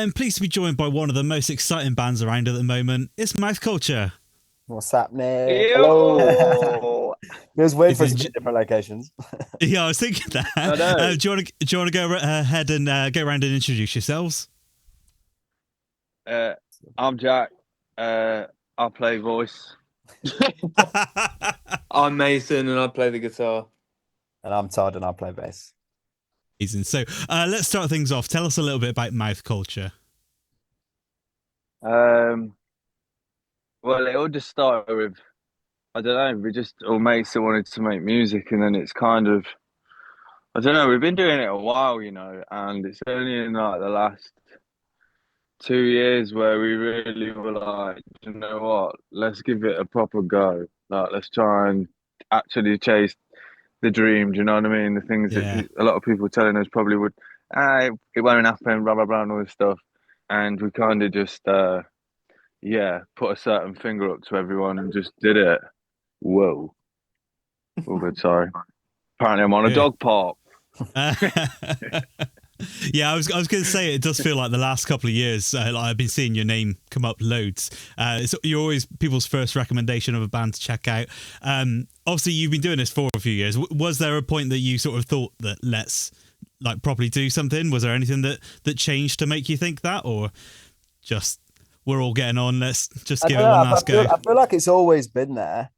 I'm pleased to be joined by one of the most exciting bands around at the moment. It's Mouth Culture. What's happening? It Yo! was weird If for you us to be enj- in different locations. yeah, I was thinking that. I know. Do you want to go ahead and go around and introduce yourselves? Uh, I'm Jack. I play voice. I'm Mason and I play the guitar. And I'm Todd and I play bass. Amazing. So let's start things off. Tell us a little bit about Mouth Culture. Um, well, it all just started with, I don't know, we just all mates that wanted to make music, and then it's kind of, I don't know, we've been doing it a while, and it's only in like the last 2 years where we really were like, you know what, let's give it a proper go. Like, let's try and actually chase the dream. Do you know what I mean? The things that Yeah. a lot of people telling us probably would, it won't happen, blah blah blah, and all this stuff. And we kind of just, yeah, put a certain finger up to everyone and just did it. Whoa, all good. Sorry. Apparently, I'm on a Yeah. dog park. Yeah, I was going to say it does feel like the last couple of years. Like I've been seeing your name come up loads. You're always people's first recommendation of a band to check out. Obviously, you've been doing this for a few years. Was there a point that you sort of thought that let's like properly do something? Was there anything that changed to make you think that, or just we're all getting on? Let's just I give don't it know, one last go. I feel like it's always been there.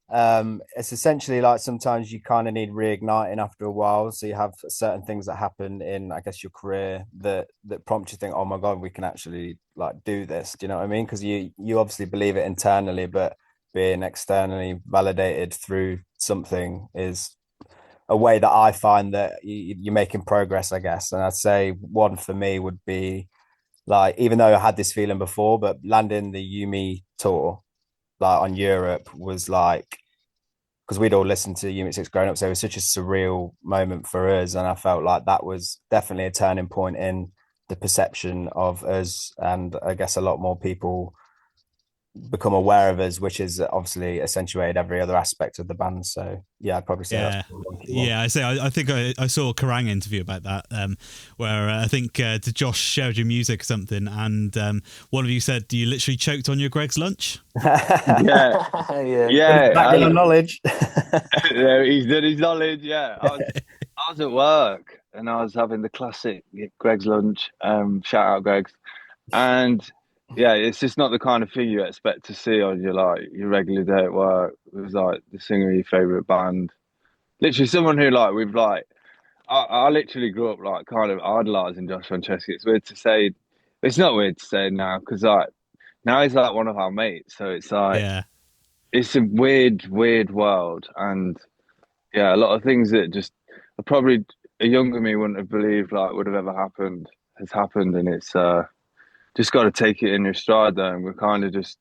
It's essentially like sometimes you kind of need reigniting after a while. So you have certain things that happen in, I guess, your career that prompt you to think, oh my God, we can actually like do this. Do you know what I mean? Because you obviously believe it internally, but being externally validated through something is a way that I find that you're making progress, I guess. And I'd say one for me would be like, even though I had this feeling before, but landing the Yumi tour like on Europe was like, because we'd all listened to Unit 6 growing up, so it was such a surreal moment for us. And I felt like that was definitely a turning point in the perception of us. And I guess a lot more people become aware of us, which is obviously accentuated every other aspect of the band. So yeah, I'd probably say that's Yeah, one key one. yeah. I think I saw a Kerrang interview about that, where I think Josh shared your music or something, and one of you said you literally choked on your Greg's lunch. Yeah, Yeah. yeah. Background knowledge. Yeah, he's done his knowledge. Yeah, I was at work and I was having the classic Greg's lunch. Shout out Greg's, and yeah, it's just not the kind of thing you expect to see on your regular day at work. It was like the singer of your favorite band, literally someone who like we've like. I literally grew up like kind of idolizing Josh Franceschi. It's weird to say. It's not weird to say now because like now he's like one of our mates. So it's like Yeah, it's a weird world, and yeah, a lot of things that just probably a younger me wouldn't have believed like would have ever happened has happened, and it's just got to take it in your stride though, and we're kind of just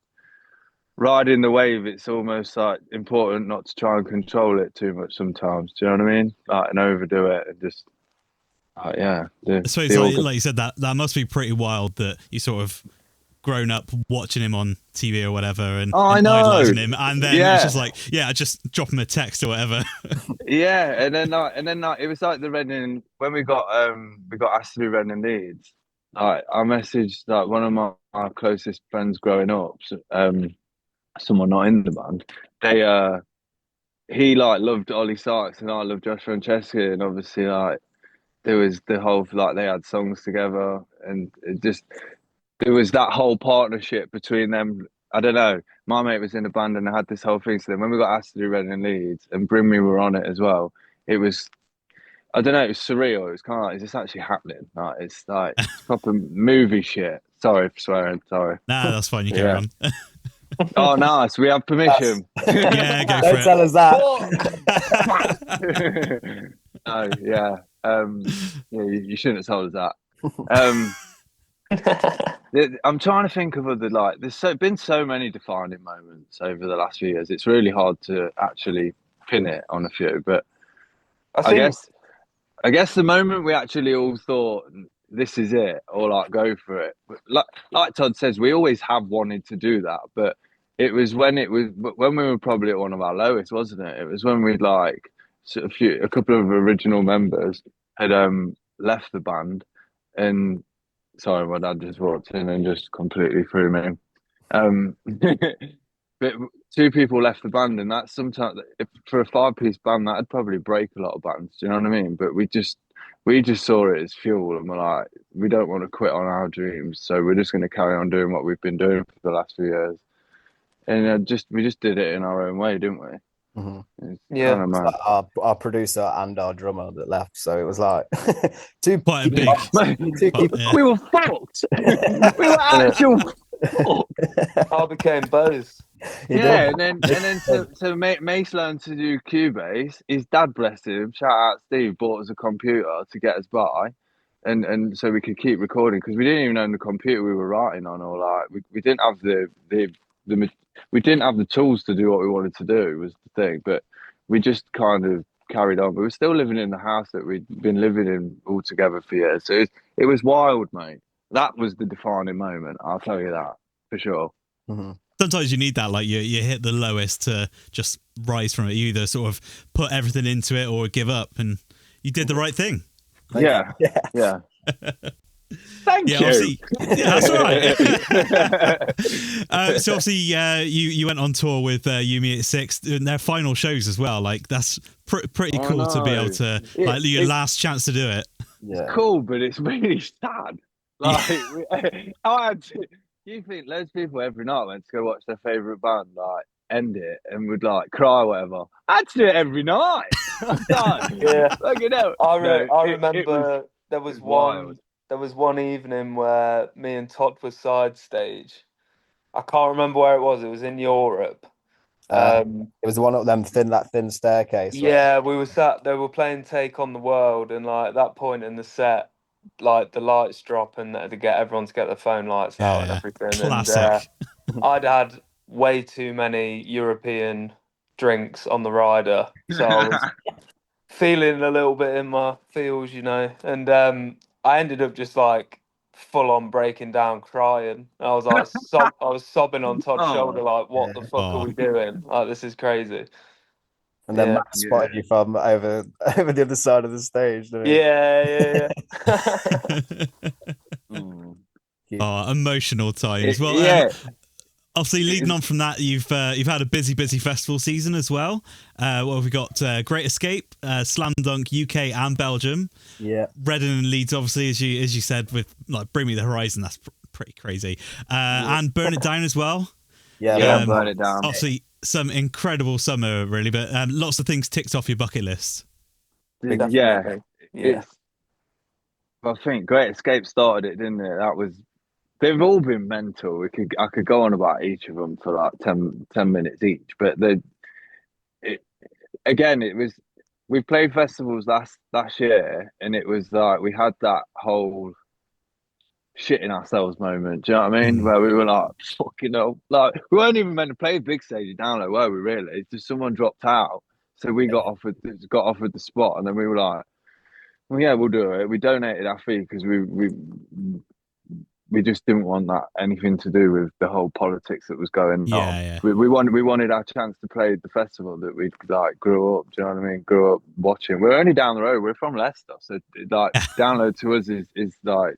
riding the wave. It's almost like important not to try and control it too much sometimes. Do you know what I mean? Like and overdo it and just yeah, I suppose the organ. like you said that must be pretty wild that you sort of grown up watching him on TV or whatever and, Oh, I and know. idolizing him, and then it's just Yeah, like just drop him a text or whatever. yeah, and then it was like the Reading when we got asked to do Reading Leeds. Like I messaged like one of my closest friends growing up, someone not in the band. They he like loved Ollie Sykes and I loved Josh Franceschi, and obviously like there was the whole like they had songs together, and it just there was that whole partnership between them. I don't know. My mate was in a band and I had this whole thing. So then when we got asked to do Reading Leeds and Bring Me were on it as well, it was I don't know, it was surreal. It was kind of like, is this actually happening? It's proper movie shit. Sorry for swearing. Sorry. Nah, that's fine. You carry Yeah. on. Oh, nice. We have permission. Yeah, go for Don't tell us that. Oh, yeah. Yeah, you shouldn't have told us that. Um, I'm trying to think of other like. Been so many defining moments over the last few years. It's really hard to actually pin it on a few, but I I think guess I guess the moment we actually all thought this is it, or like go for it. But like Todd says, we always have wanted to do that, but it was when we were probably at one of our lowest, wasn't it? It was when we'd like a couple of original members had left the band, and Sorry, my dad just walked in and just completely threw me. But two people left the band, and that's sometimes if, for a five-piece band that'd probably break a lot of bands. Do you know what I mean? But we just saw it as fuel, and we're like, we don't want to quit on our dreams, so we're just going to carry on doing what we've been doing for the last few years. And we just did it in our own way, didn't we? It's Yeah. kind of It's mad. like our producer and our drummer that left, so it was like two Quite a big. two keep Yeah. We were fucked. We were actual fucked. I became both. He Yeah, did. and then to make Mace learn to do Cubase. His dad, bless him, shout out Steve, bought us a computer to get us by, and so we could keep recording because we didn't even own the computer we were writing on, or like we didn't have the we didn't have the tools to do what we wanted to do was the thing, but we just kind of carried on. But we're still living in the house that we'd been living in all together for years, so it was wild, mate. That was the defining moment. I'll tell you that for sure. Mm-hmm. Sometimes you need that, like you hit the lowest to just rise from it. You either sort of put everything into it or give up, and you did the right thing. Yeah. Thank you. Obviously, that's all right. So obviously, you went on tour with Yumi at Six in their final shows as well. Like that's pretty cool to be able to your last chance to do it. Yeah. It's cool, but it's really sad. Like I had to, you think loads of people every night went to go watch their favourite band, like end it and would like cry or whatever. I had to do it every night. Yeah. Like, you know, I no, remember there was wild. one evening where me and Todd were side stage. I can't remember where it was. It was in Europe. It was one of them thin staircase. Yeah, we were sat. They were playing "Take on the World," and like at that point in the set, like the lights drop and to get everyone to get their phone lights out and everything. Classic. And I'd had way too many European drinks on the rider, so I was feeling a little bit in my feels, you know. And I ended up just like full on breaking down, crying. I was like, I was sobbing on Todd's shoulder, like, "What the fuck are we doing? Like, this is crazy." And then Matt spotted you from over the other side of the stage. Didn't he? Yeah. Emotional times. Well, obviously, leading on from that, you've had a busy festival season as well. What have we got? Great Escape, Slam Dunk UK and Belgium. Yeah. Reading and Leeds, obviously, as you said, with like Bring Me the Horizon. That's pretty crazy. And Burn It Down as well. Yeah, Burn It Down. Obviously, some incredible summer, really, but lots of things ticked off your bucket list. Yeah. I think Great Escape started it, didn't it? They've all been mental. I could go on about each of them for like 10 minutes each, but we played festivals last year, and it was like we had that whole shitting ourselves moment. Do you know what I mean? Where we were like, fucking hell, like we weren't even meant to play big stage download, were we? Really? Just someone dropped out, so we got offered the spot, and then we were like, well, yeah, we'll do it. We donated our fee because we just didn't want that anything to do with the whole politics that was going on. Yeah. We wanted our chance to play the festival that we like grew up. Do you know what I mean? Grew up watching. We're only down the road. We're from Leicester, so like download to us is the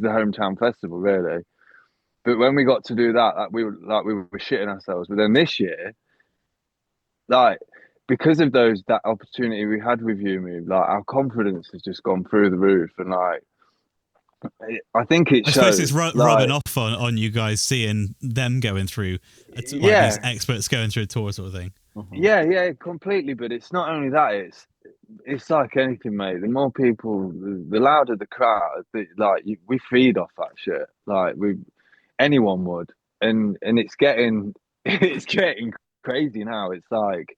hometown festival, really. But when we got to do that, we were shitting ourselves. But then this year, like because of that opportunity we had with Yumi, like our confidence has just gone through the roof, and like. I think it shows. I suppose it's rubbing off on you guys seeing them going through, these experts going through a tour sort of thing. Yeah, completely. But it's not only that; it's like anything, mate. The more people, the louder the crowd. We feed off that shit. Like anyone would, and it's getting crazy now. It's like.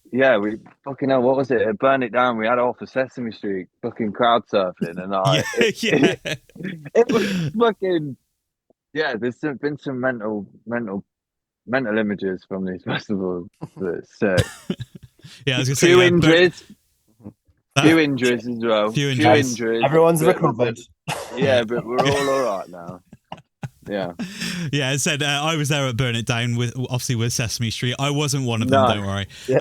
Yeah, we fucking hell. What was it? Burn It Down. We had off of Sesame Street, fucking crowd surfing, and it was fucking. Yeah, there's been some mental images from these festivals. That's sick. Yeah, I was gonna few say injuries. Few injuries as well. Few injuries. Everyone's recovered. Yeah, but we're all right now. Yeah. Yeah, it said I was there at Burn It Down with Sesame Street. I wasn't one of them, No. don't worry. Yeah.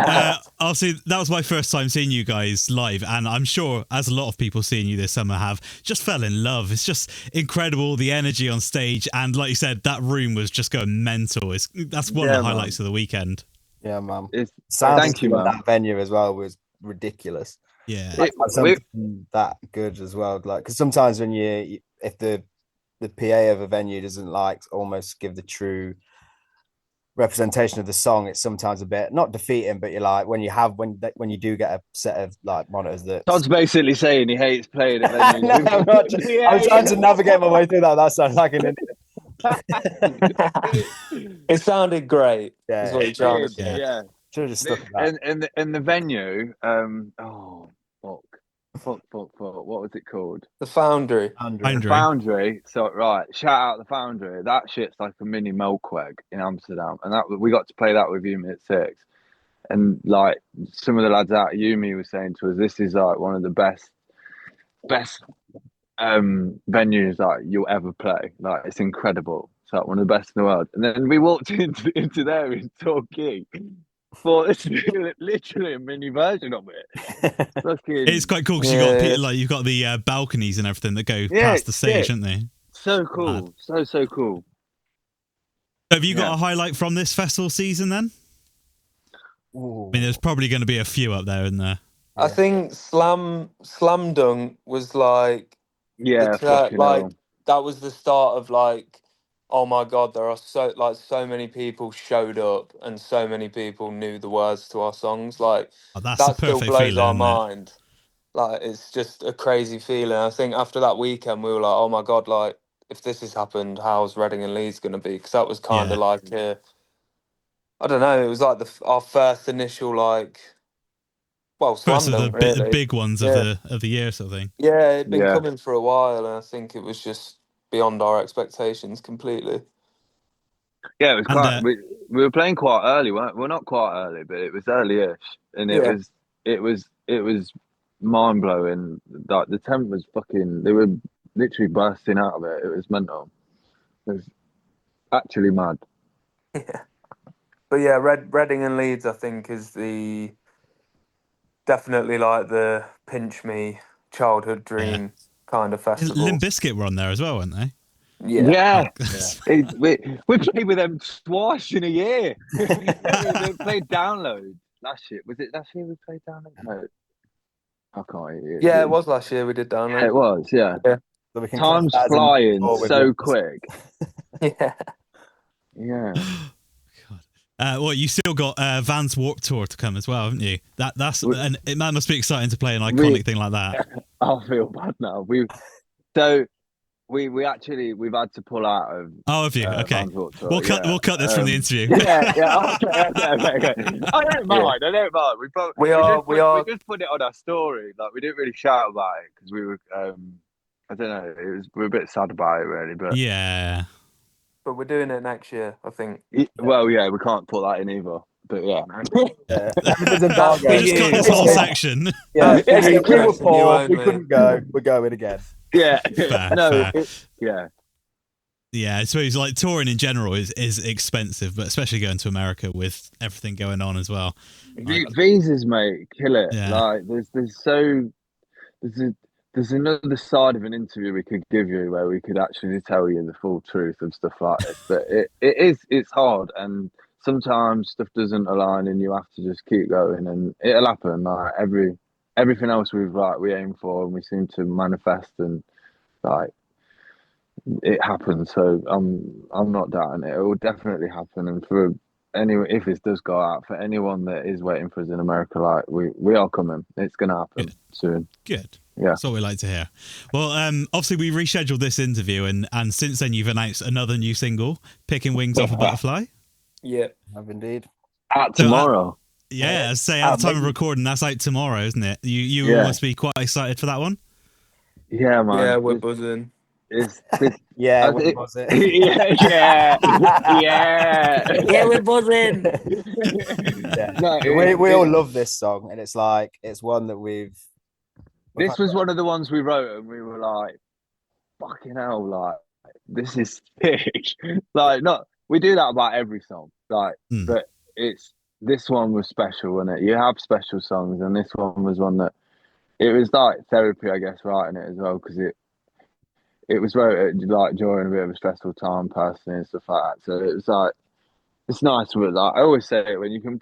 But obviously that was my first time seeing you guys live, and I'm sure, as a lot of people seeing you this summer have, just fell in love. It's just incredible, the energy on stage, and like you said, that room was just going mental. That's one of the highlights of the weekend. Yeah, man. Thank Sound you, in man. that venue as well was ridiculous. Yeah, Something that good as well. Like, because sometimes when if the PA of a venue doesn't like almost give the true representation of the song, it's sometimes a bit not defeating, but you're like when you do get a set of like monitors that. Todd's basically saying he hates playing at venues. No, I'm trying to navigate my way through that. That sounds like an idiot. It sounded great. Yeah, is what you're trying to say. Yeah. Should have just stuck with that. In the venue, fuck. What was it called? The Foundry. Foundry. So right, shout out the Foundry. That shit's like a mini Melkweg in Amsterdam, and we got to play that with Yumi at 6. And like some of the lads out at Yumi were saying to us, this is like one of the best venues that you'll ever play. Like it's incredible. It's like one of the best in the world. And then we walked into there in Torquay. For it's literally a mini version of it. it's quite cool because you've got the balconies and everything that go past the stage, aren't they? So cool, so cool. Have you got a highlight from this festival season then? Ooh. I mean, there's probably going to be a few up there, isn't there? I think Slam Dunk was like hell. that was the start of like, oh my god, there are so many people showed up and so many people knew the words to our songs. Like that still blows our mind. Like it's just a crazy feeling. I think after that weekend we were like, oh my god, like if this has happened, how's Reading and Leeds going to be? Because that was kind of like I don't know. It was like our first initial like. Well, first of the big ones of the year, sort of thing. Yeah, it'd been coming for a while, and I think it was just beyond our expectations completely. Yeah, it was quite. We were playing quite early, weren't we? Well, not quite early, but it was early-ish, and it was mind blowing. Like the temp was fucking. They were literally bursting out of it. It was mental. It was actually mad. Yeah, but yeah, Reading and Leeds, I think, is definitely like the pinch me childhood dream kind of festival. Limp Bizkit were on there as well, weren't they? Yeah. We played with them twice in a year. We played Download last year. Was it last year we played Download? No, I can't. Yeah, it was last year we did Download. It was, yeah. So time's flying so quick. Yeah. Well, you still got Vans Warped Tour to come as well, haven't you? And it must be exciting to play an iconic thing like that. I feel bad now. We've had to pull out of. Oh, have you? Okay. We'll cut this from the interview. Okay. I don't mind. We just put it on our story. Like we didn't really shout about it because we were. I don't know. We were a bit sad about it, really. But yeah. But we're doing it next year, I think. Well, yeah, we can't put that in either. But yeah. We just cut this whole section. Yeah, we were poor. We couldn't go. We're going again. Yeah. Fair. Yeah, I suppose like touring in general is expensive, but especially going to America with everything going on as well. Visas, mate, kill it. Yeah. Like there's another side of an interview we could give you where we could actually tell you the full truth of stuff like this. But it's hard, and sometimes stuff doesn't align, and you have to just keep going, and it'll happen. Like everything else we aim for and we seem to manifest, and like it happens. So I'm not doubting it. It will definitely happen, and for anyone, if this does go out, for anyone that is waiting for us in America, like we are coming. It's gonna happen soon. Good. Yeah. That's what we like to hear. Well, obviously we rescheduled this interview, and since then you've announced another new single, Picking Wings Off a Butterfly. Yeah, I've indeed. Out tomorrow. At the time of recording, that's out tomorrow, isn't it? You must be quite excited for that one. Yeah, man. Yeah, we're buzzing. Yeah, we're buzzing. Yeah, we're buzzing. We all love this song, and it's one that this was one of the ones we wrote, and we were like, "Fucking hell!" Like this is sick. Like, not we do that about every song, like, Mm. but this one was special, wasn't it? You have special songs, and this one was one that it was like therapy, I guess, writing it as well, because it was wrote like during a bit of a stressful time personally and stuff like that. So it was like it's nice with like I always say it when you can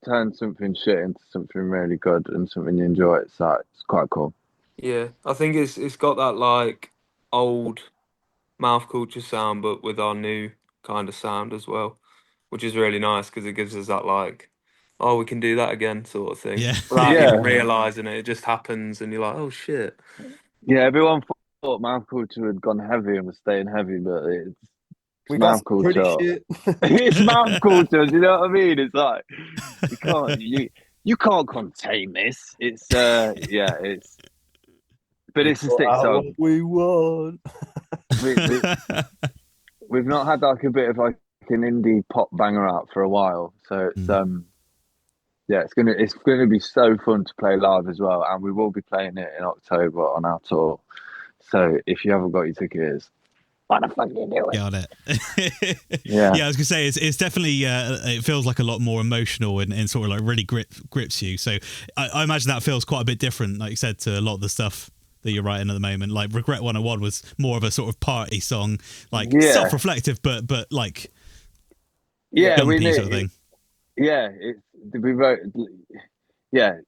turn something shit into something really good and something you enjoy. It's like it's quite cool. Yeah, I think it's got that like old mouth culture sound, but with our new kind of sound as well, which is really nice because it gives us that like, oh, we can do that again sort of thing Yeah. without Yeah. even realizing it. It just happens, and you're like, oh shit. Yeah, everyone thought mouth culture had gone heavy and was staying heavy, but it's We got mouth some pretty culture. shit. It's mouth culture. Do you know what I mean? It's like you can't contain this. It's yeah, but it's a stick What song. we want. We've not had like a bit of like an indie pop banger out for a while, so it's yeah, it's gonna be so fun to play live as well, and we will be playing it in October on our tour. So if you haven't got your tickets, why the fuck you do it? Got it. Yeah. Yeah, I was gonna say it's definitely it feels like a lot more emotional and sort of like really grips you. So I imagine that feels quite a bit different, like you said, to a lot of the stuff that you're writing at the moment. Like Regret 101 was more of a sort of party song, like self-reflective, but like dumpy sort of thing. Yeah, we wrote. Yeah,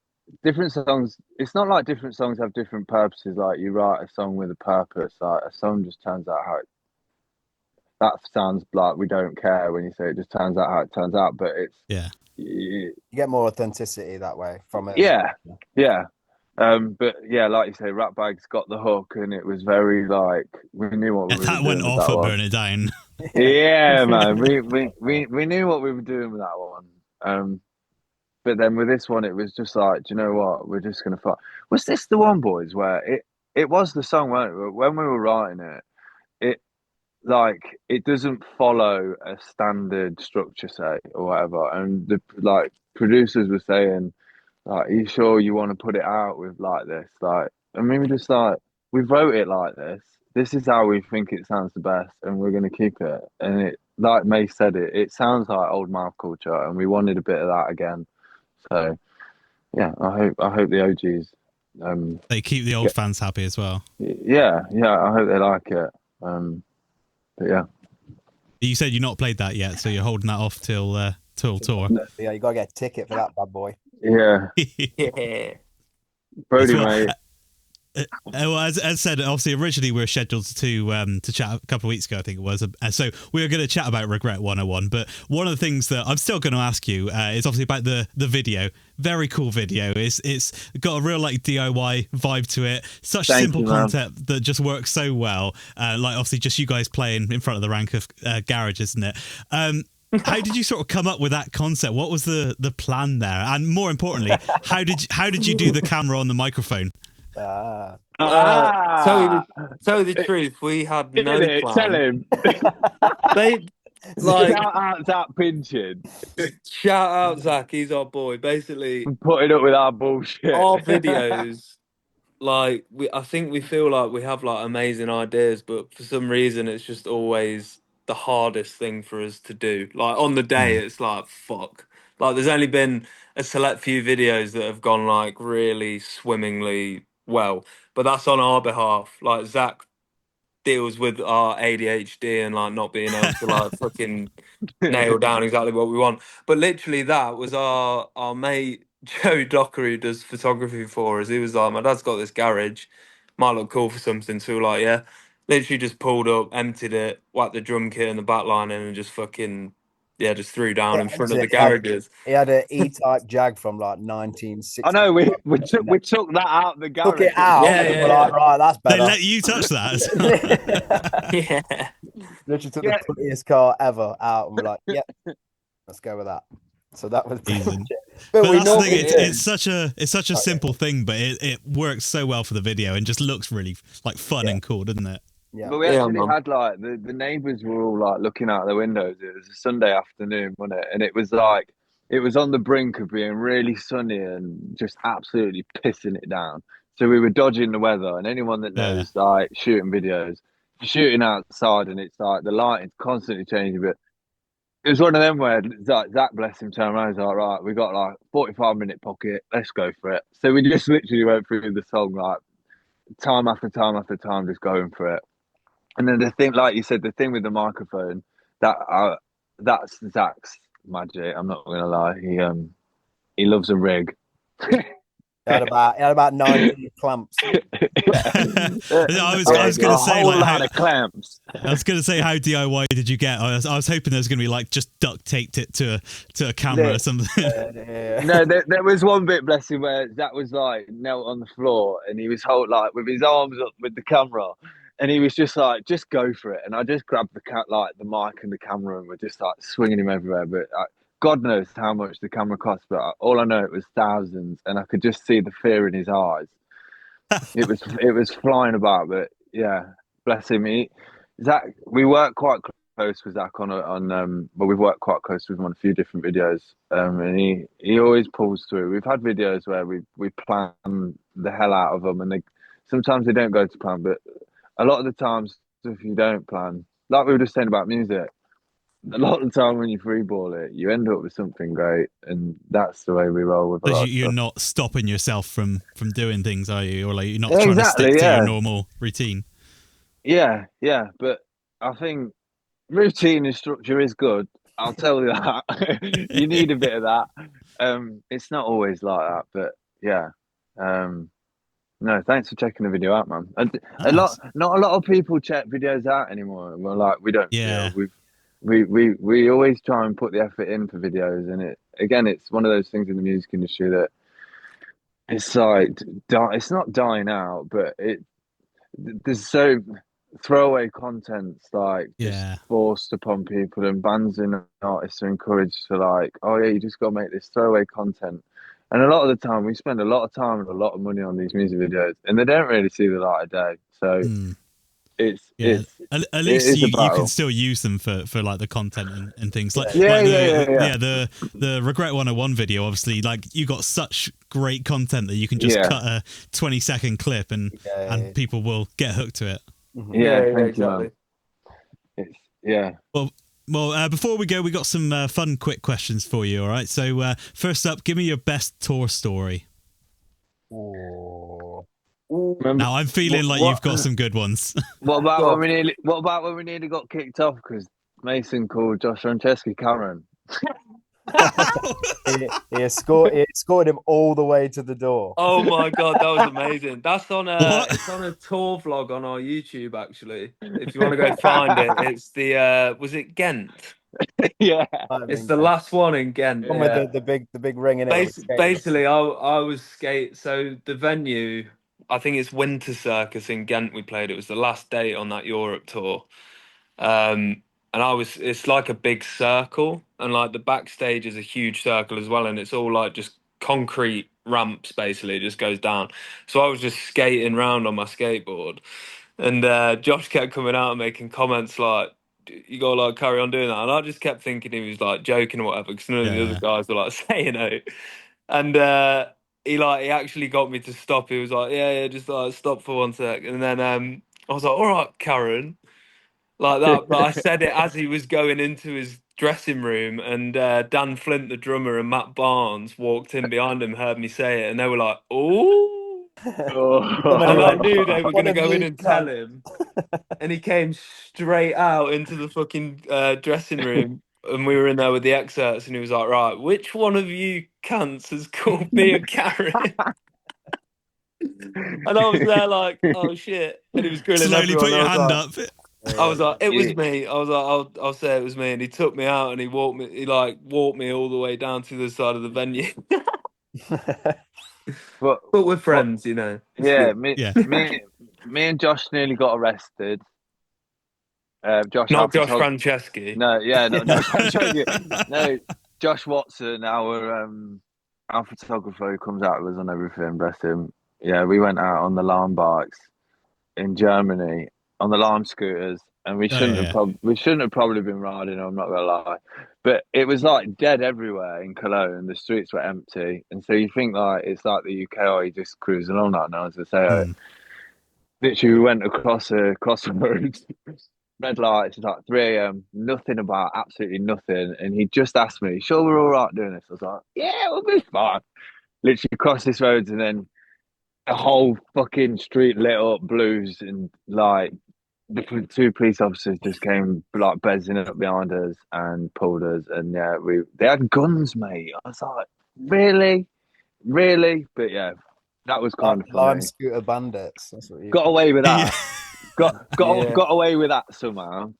different songs. It's not like different songs have different purposes. Like you write a song with a purpose. Like a song just turns out how that sounds like we don't care when you say it just turns out how it turns out. But it's you get more authenticity that way from it. Yeah. But yeah, like you say, Rat Bag's got the hook, and it was very like we knew what we were doing. That went off at Burn It Down. Yeah, man, we knew what we were doing with that one. But then with this one, it was just like, do you know what? We're just gonna fuck. Was this the one, boys? Where it was the song when we were writing it like it doesn't follow a standard structure, say or whatever, and the like producers were saying. Like, are you sure you want to put it out with like this? Like, I mean, we just like we wrote it like this. This is how we think it sounds the best, and we're going to keep it. And it, like May said, it sounds like old mouth culture, and we wanted a bit of that again. So, yeah, I hope the OGs they keep the old fans happy as well. Yeah, I hope they like it. But yeah, you said you've not played that yet, so you're holding that off till tour. Yeah, you gotta get a ticket for that bad boy. Yeah. Brody, mate. Well, as said, obviously originally we were scheduled to chat a couple of weeks ago, I think it was. So we were going to chat about Regret 101, but one of the things that I'm still going to ask you is obviously about the video. Very cool video. It's got a real like DIY vibe to it. Such simple concept that just works so well. Like obviously just you guys playing in front of the rank of garage, isn't it? How did you sort of come up with that concept? What was the plan there? And more importantly, how did you do the camera on the microphone? Tell you the truth, we had no plan. Tell him. They like shout out Zach Pinchin. Shout out Zach, he's our boy. Basically, putting up with our bullshit. Our videos, like I think we feel like we have like amazing ideas, but for some reason, it's just always the hardest thing for us to do. Like on the day, it's like fuck. Like there's only been a select few videos that have gone like really swimmingly well, but that's on our behalf. Like Zach deals with our ADHD and like not being able to like fucking nail down exactly what we want. But literally that was our mate Joe Docker, who does photography for us. He was like, my dad's got this garage, might look cool for something. So we were like, yeah. Literally just pulled up, emptied it, whacked the drum kit and the back line in, and just fucking just threw down in front of the garages. He had an E-type Jag from like 1960. I know we took that out the garage. Took it out. Yeah. We're like, right, that's better. They let you touch that. Yeah. Literally took the prettiest car ever out, and we're like, yep, let's go with that. So that was easy. But that's the thing. it's such a simple thing, but it works so well for the video and just looks really like fun and cool, doesn't it? Yeah. But we actually had like the neighbours were all like looking out their windows. It was a Sunday afternoon, wasn't it? And it was like it was on the brink of being really sunny and just absolutely pissing it down. So we were dodging the weather. And anyone that knows like shooting videos, shooting outside, and it's like the lighting's constantly changing. But it was one of them where Zach, bless him, turned around and was like, right, we got like 45-minute pocket, let's go for it. So we just literally went through the song like time after time after time, just going for it. And then the thing, like you said, the thing with the microphone, that that's Zach's magic. I'm not gonna lie. He loves a rig. He had about 90 clamps. I was going to say, a like, lot of clamps. I was going to say, how DIY did you get? I was hoping there was going to be like just duct taped it to a camera or something. No, there was one bit, bless him, where Zach was like knelt on the floor and he was like with his arms up with the camera, and he was just like, just go for it. And I just grabbed the mic and the camera, and we're just like swinging him everywhere. But God knows how much the camera cost, but all I know it was thousands, and I could just see the fear in his eyes. It was flying about, but yeah, bless him. Zach, we work quite close with Zach but we've worked quite close with him on a few different videos, and he always pulls through. We've had videos where we plan the hell out of them, and sometimes they don't go to plan, but a lot of the times, if you don't plan, like we were just saying about music, a lot of the time when you freeball it, you end up with something great, and that's the way we roll with a lot of You're stuff. not stopping yourself from doing things, are you? Or like you're not trying to stick to your normal routine. Yeah, but I think routine and structure is good. I'll tell you that. You need a bit of that. It's not always like that, but yeah. No, thanks for checking the video out, man. And not a lot of people check videos out anymore. We're like, we don't. Yeah. We always try and put the effort in for videos, and it's one of those things in the music industry that it's like it's not dying out, but there's so throwaway content's like just forced upon people, and bands and artists are encouraged to like, oh yeah, you just got to make this throwaway content. And a lot of the time, we spend a lot of time and a lot of money on these music videos, and they don't really see the light of day. So at least you can still use them for like the content and things like the Regret 101 video. Obviously, like you got such great content that you can just cut a 20-second clip and people will get hooked to it. Exactly. Well, before we go, we got some fun, quick questions for you. All right. So first up, give me your best tour story. Now I'm feeling like you've got some good ones. What about when we nearly got kicked off because Mason called Josh Franceschi Karen? he escorted him all the way to the door. Oh my god, that was amazing. That's on it's on a tour vlog on our YouTube, actually. If you want to go find it, it's the was it Ghent? Yeah, it's the last one in Ghent. One with the big ring in it. Basically, I was so the venue, I think it's Winter Circus in Ghent. We played. It was the last date on that Europe tour. And it's like a big circle, and like the backstage is a huge circle as well, and it's all like just concrete ramps, basically, it just goes down. So I was just skating around on my skateboard, and Josh kept coming out and making comments like, you gotta like carry on doing that, and I just kept thinking he was like joking or whatever, because none of the other guys were like saying it. And he actually got me to stop. He was like, yeah, just like stop for 1 sec. And then I was like, all right, Karen. Like that, but I said it as he was going into his dressing room, and Dan Flint, the drummer, and Matt Barnes walked in behind him, heard me say it, and they were like, "Oh!" And I knew they were going to go in and tell him. And he came straight out into the fucking dressing room, and we were in there with the excerpts, and he was like, "Right, which one of you cunts has called me a Karen?" And I was there like, "Oh shit!" And he was grilling Slowly everyone. put your hand up. I was like, it was me. I was like, I'll say it was me. And he took me out and he walked me all the way down to the side of the venue. but we're friends, you know. Yeah, me and Josh nearly got arrested. Josh Franceschi. No, not Josh Franceschi. No, Josh Watson, our photographer who comes out with us on everything, bless him. Yeah, we went out on the Lime bikes in Germany, on the Lime scooters, and we shouldn't have probably been riding. I'm not gonna lie, but it was like dead everywhere in Cologne. The streets were empty, and so you think like it's like the UK, or you just cruising on that now, as I say. literally we went across the road, red lights, it's like 3 a.m. Nothing about absolutely nothing, and he just asked me, "Sure, we're all right doing this?" I was like, "Yeah, we'll be fine." Literally cross this road, and then the whole fucking street lit up, blues, and like the two police officers just came like bezzing up behind us and pulled us, and yeah, they had guns, mate. I was like, really, really, but yeah, that was kind of Lime funny. scooter bandits. That's what you Got away with Yeah. that. Got Yeah. away with that somehow.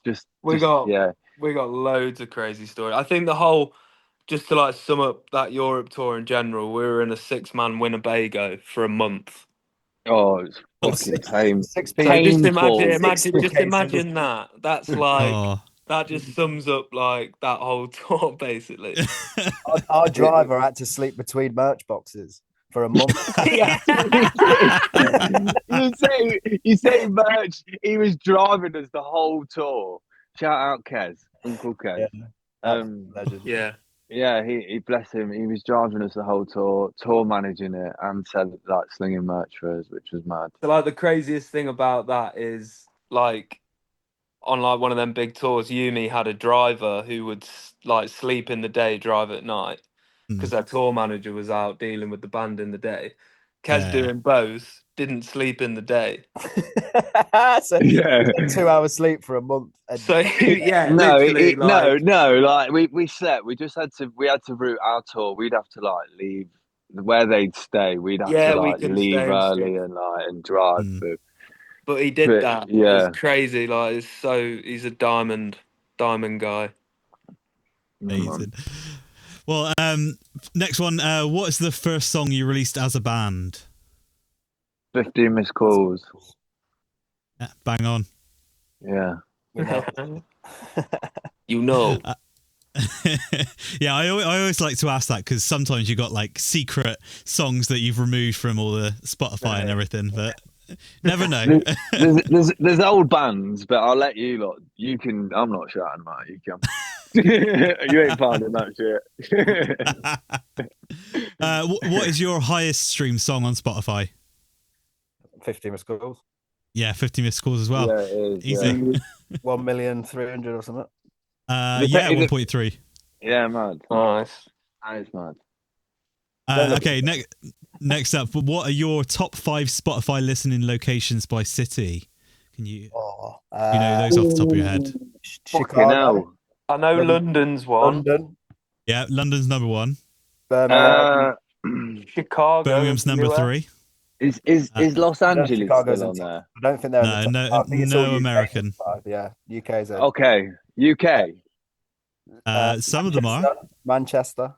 We got yeah. we got loads of crazy stories. I think the whole, just to like sum up that Europe tour in general, we were in a 6-man Winnebago for a month. Oh, it's Oh, fucking six So people. just painful. imagine that. That's like Oh. that just sums up like that whole tour basically. Our driver had to sleep between merch boxes for a month. Yeah. you say merch. He was driving us the whole tour. Shout out Kez, Uncle Kez. Yeah, legend. Yeah. Yeah, he bless him. He was driving us the whole tour managing it, and said like slinging merch for us, which was mad. So like the craziest thing about that is like on like one of them big tours, Yumi had a driver who would like sleep in the day, drive at night, because their tour manager was out dealing with the band in the day. Kez Yeah. doing both, didn't sleep in the day. So Yeah. 2 hours sleep for a month. So yeah, No, literally like no. Like we slept. We had to route our tour. We'd have to like leave where they'd stay. We'd have to yeah, we like can leave stay and stuff. early and drive. Mm. But he did But that. yeah, It's crazy. Like he's a diamond guy. Amazing. Well, next one. What is the first song you released as a band? 15 missed calls. Yeah, bang on. Yeah. You know. Yeah, I always like to ask that because sometimes you got like secret songs that you've removed from all the Spotify and everything, but never know. There's old bands, but I'll let you lot. You can. I'm not shouting them out. You can. You ain't finding that shit. What is your highest streamed song on Spotify? 50 missed calls. Yeah, 50 missed calls as well. Yeah, it is, Easy. 1,300,000 or something. Yeah, 1.3. Yeah, mad. Nice. That is mad. Okay, next up, what are your top 5 Spotify listening locations by city? Can you you know those off the top of your head? Chicago. I know London's one. London. Yeah, London's number 1. Birmingham. Chicago. Birmingham's number 3. Is Los Angeles Chicago's still in on top. there? I don't think they're in the top. I think it's all UK American. Yeah, UK's in. Okay, UK. Some of them are. Manchester.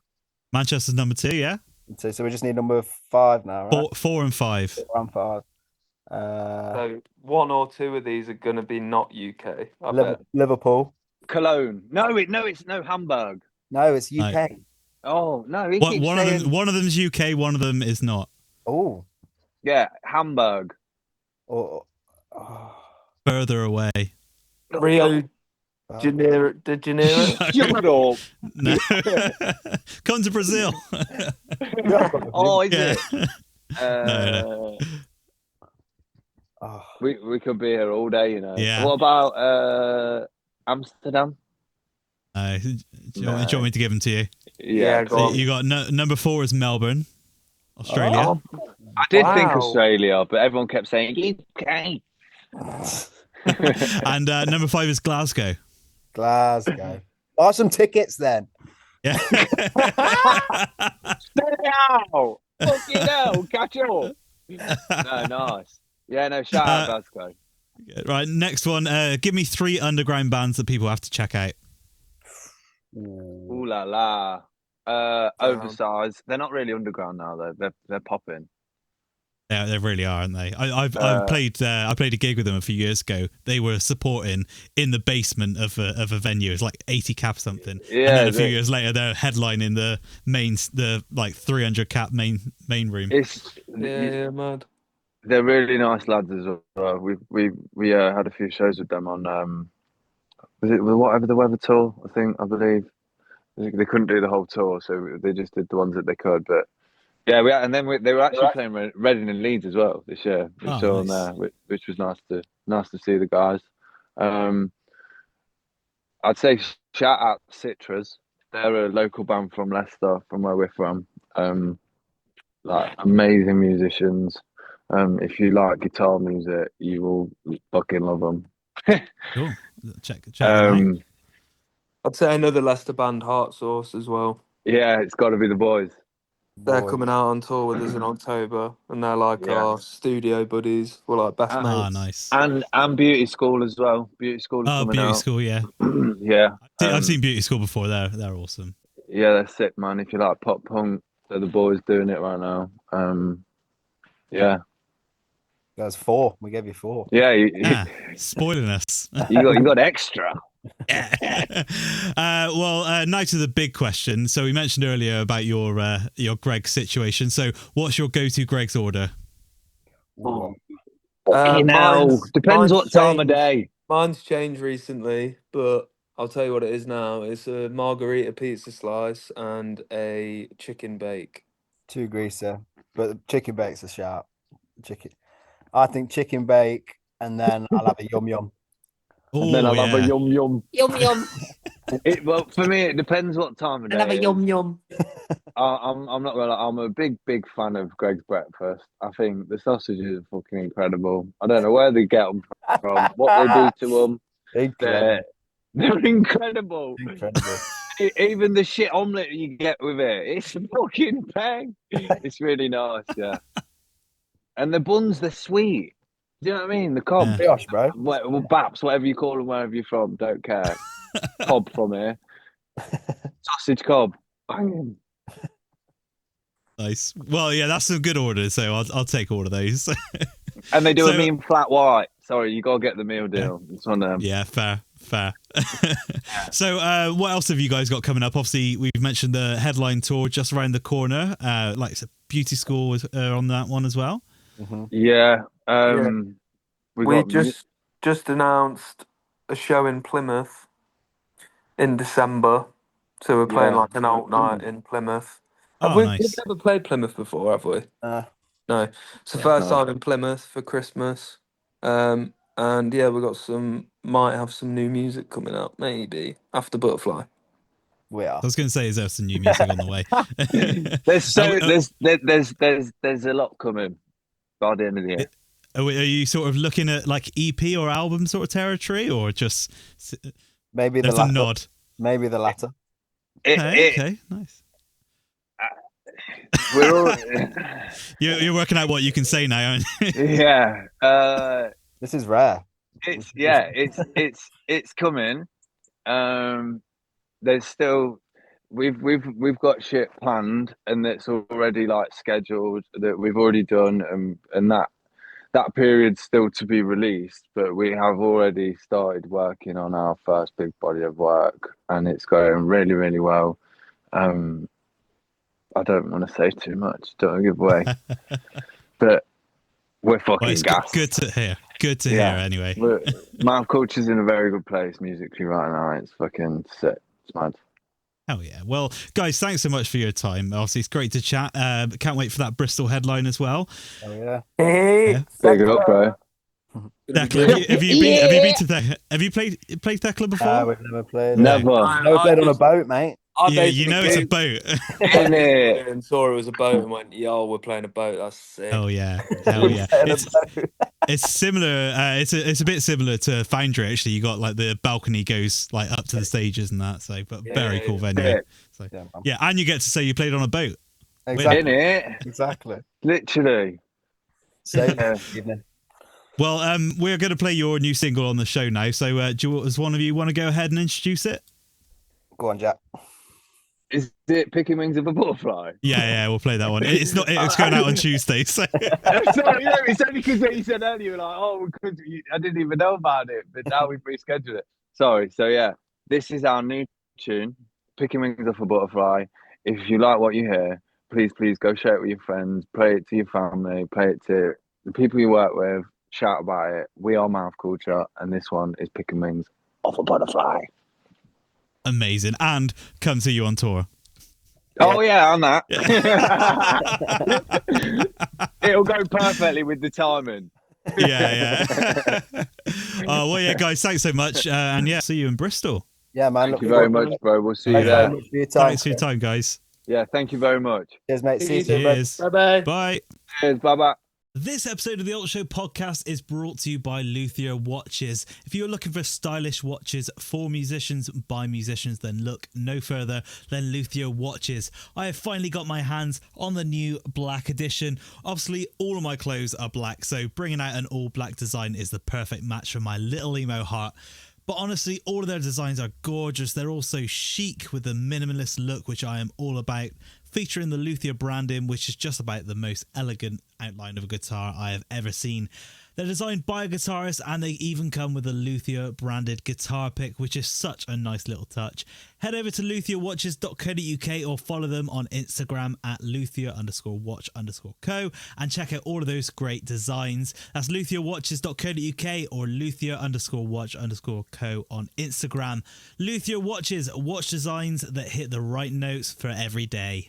Manchester's number 2, yeah. So we just need number 5 now, right? 4 and 5. 4 and 5. So 1 or 2 of these are going to be not UK. I bet. Liverpool. Cologne. No, it's Hamburg. No, it's UK. No. Oh no, he keeps One saying... one of them's UK, one of them is not. Oh. Yeah, Hamburg. Oh. Further away. Rio de Janeiro. Shut up. No. Come to Brazil. Oh, is Yeah. it? No. We could be here all day, you know. Yeah. What about Amsterdam? Do you want me to give them to you? Yeah, go So on. you got number 4 is Melbourne, Australia. Oh, I did think Wow. Australia, but everyone kept saying UK. And number 5 is Glasgow. Glasgow. Buy some tickets then. Yeah. Now, fucking hell, catch up. No, nice. Yeah, no, shout out Glasgow. Right, next one. Give me 3 underground bands that people have to check out. Ooh la la. Oversized. They're not really underground now though. They're popping. Yeah, they really are, aren't they? I played a gig with them a few years ago. They were supporting in the basement of a venue. It was like 80 cap something. Yeah, and then a few years later, they're headlining the like 300 cap main room. Yeah, mad. They're really nice lads as well. We had a few shows with them on was it whatever the weather tour? I believe they couldn't do the whole tour, so they just did the ones that they could. But Yeah, and then they were actually playing Reading and Leeds as well this year. We Oh, saw nice. them there, which was nice to see the guys. I'd say shout out Citras. They're a local band from Leicester, from where we're from. Like amazing musicians. If you like guitar music, you will fucking love them. Cool. Check them out. I'd say another Leicester band, Heart Source, as well. Yeah, it's got to be the boys. They're coming out on tour with us in October, and they're like our studio buddies. We're like best mates. Nice. And Beauty School as well. Beauty School are coming Beauty out. School, yeah. Yeah. I've seen Beauty School before. They're awesome. Yeah, they're sick, man. If you like pop punk, they're the boys doing it right now. Yeah. There's 4. We gave you 4. Yeah. Spoiling us. you got extra. Yeah. Now to the big question. So we mentioned earlier about your Greg situation. So what's your go-to Greg's order? Depends what time of day. Mine's changed recently, but I'll tell you what it is now. It's a margarita pizza slice and a chicken bake. 2 greaser, but chicken bake's a shout. I think chicken bake, and then I'll have a yum yum. And then I'll have a yum yum. Yum yum. Well, for me, it depends what time of day. I'll have a yum yum. I'm not gonna lie, I'm a big fan of Greg's breakfast. I think the sausages are fucking incredible. I don't know where they get them from, what they do to them. They're incredible. Even the shit omelette you get with it, it's a fucking bang. It's really nice, yeah. And the buns, they're sweet. Do you know what I mean? The cob. Gosh, bro. Well, baps, whatever you call them, wherever you're from, don't care. Cob from here. Sausage cob. Bang. Nice. Well, yeah, that's some good orders, so I'll take all of those. And they do a mean flat white. Sorry, you gotta get the meal deal. It's on them. Yeah, fair. So, what else have you guys got coming up? Obviously, we've mentioned the headline tour just around the corner. Like Beauty School was on that one as well. Mm-hmm. Yeah. We just announced a show in Plymouth in December. So we're playing like an alt night in Plymouth. We've never played Plymouth before, have we? No. It's the first time in Plymouth for Christmas. And yeah, might have some new music coming up, maybe after Butterfly. We are. I was going to say, is there some new music on the way? There's a lot coming by the end of the year. Are you sort of looking at like EP or album sort of territory, or just maybe the latter? Nod. Maybe the latter. Okay, nice. We're all... you're working out what you can say now, aren't you? Yeah. This is rare. It's coming. There's still we've got shit planned, and that's already like scheduled that we've already done, and that period's still to be released. But we have already started working on our first big body of work, and it's going really, really well. I don't want to say too much, don't give away, but we're fucking gassed. Good to hear. Good to hear. Anyway, Mouth Culture's in a very good place musically right now. It's fucking sick. It's mad. Oh yeah. Well, guys, thanks so much for your time. Obviously, it's great to chat. Can't wait for that Bristol headline as well. Oh yeah. Hey, big it up, bro. Thekla, have you been to Thekla? Have you played Thekla before? We've never played. Never. Never played on a boat, mate. Yeah, you know it's a boat. And saw it was a boat and went, "Yo, we're playing a boat. That's sick." Oh yeah, hell yeah. It's similar. It's a bit similar to Foundry actually. You got like the balcony goes like up to the stages and that. So, but very cool venue. So, yeah, and you get to say you played on a boat. Exactly. In it. Exactly. Literally. Same evening. Well, we're going to play your new single on the show now. So, does one of you want to go ahead and introduce it? Go on, Jack. Is it Picking Wings of a Butterfly? Yeah, we'll play that one. It's not. It's going out on Tuesday. So. Sorry, it's only because you said earlier, like, I didn't even know about it, but now we've rescheduled it. Sorry. So yeah, this is our new tune, Picking Wings of a Butterfly. If you like what you hear, please go share it with your friends, play it to your family, play it to the people you work with, shout about it. We are Mouth Culture, and this one is Picking Wings of a Butterfly. Amazing. And come see you on tour. Oh yeah, on that. Yeah. It'll go perfectly with the timing. Yeah. Oh, well, yeah, guys, thanks so much. And yeah, see you in Bristol. Yeah, man. Thank you very much, bro. We'll see you Thanks there. very much for your time. Thanks for your time, guys. Yeah, thank you very much. Cheers, mate. See you soon, bud. Cheers. Bye-bye. Bye. Cheers. Bye bye. This episode of the Alt Show podcast is brought to you by Luthier Watches. If you're looking for stylish watches for musicians by musicians, then look no further than Luthier Watches. I have finally got my hands on the new black edition. Obviously, all of my clothes are black, so bringing out an all black design is the perfect match for my little emo heart. But honestly, all of their designs are gorgeous. They're also chic with the minimalist look, which I am all about. Featuring the Luthier branding, which is just about the most elegant outline of a guitar I have ever seen. They're designed by a guitarist, and they even come with a Luthier branded guitar pick, which is such a nice little touch. Head over to luthierwatches.co.uk or follow them on Instagram at luthier_watch_co and check out all of those great designs. That's luthierwatches.co.uk or luthier_watch_co on Instagram. Luthier Watches, watch designs that hit the right notes for every day.